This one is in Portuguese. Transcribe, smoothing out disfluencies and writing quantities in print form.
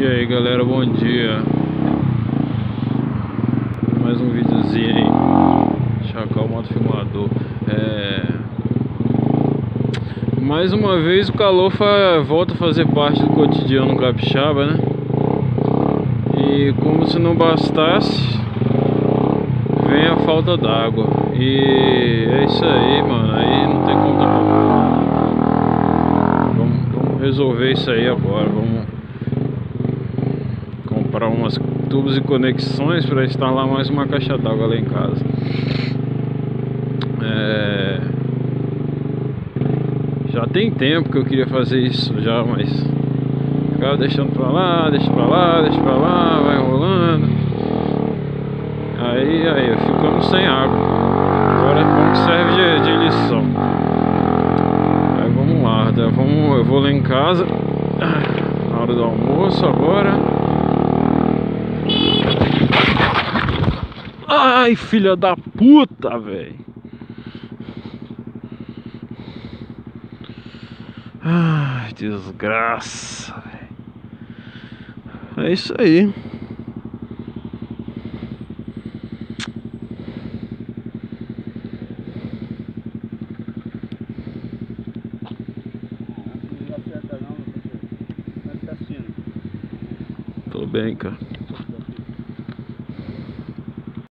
E aí galera, bom dia. Mais um videozinho aí. Chacal Moto Filmador. Mais uma vez o calor volta a fazer parte do cotidiano capixaba, né? E como se não bastasse, vem a falta d'água. E é isso aí, mano. Aí não tem como vamos resolver isso aí agora. Vamos comprar umas tubos e conexões para instalar mais uma caixa d'água lá em casa. Já tem tempo que eu queria fazer isso já, mas ficava deixando pra lá, deixa pra lá, deixa pra lá, vai rolando. Aí ficamos sem água. Agora vamos que serve de lição. Aí vamos lá, eu vou lá em casa na hora do almoço agora. Ai, filha da puta, velho. Ai, desgraça, velho. É isso aí. Tô bem, cara.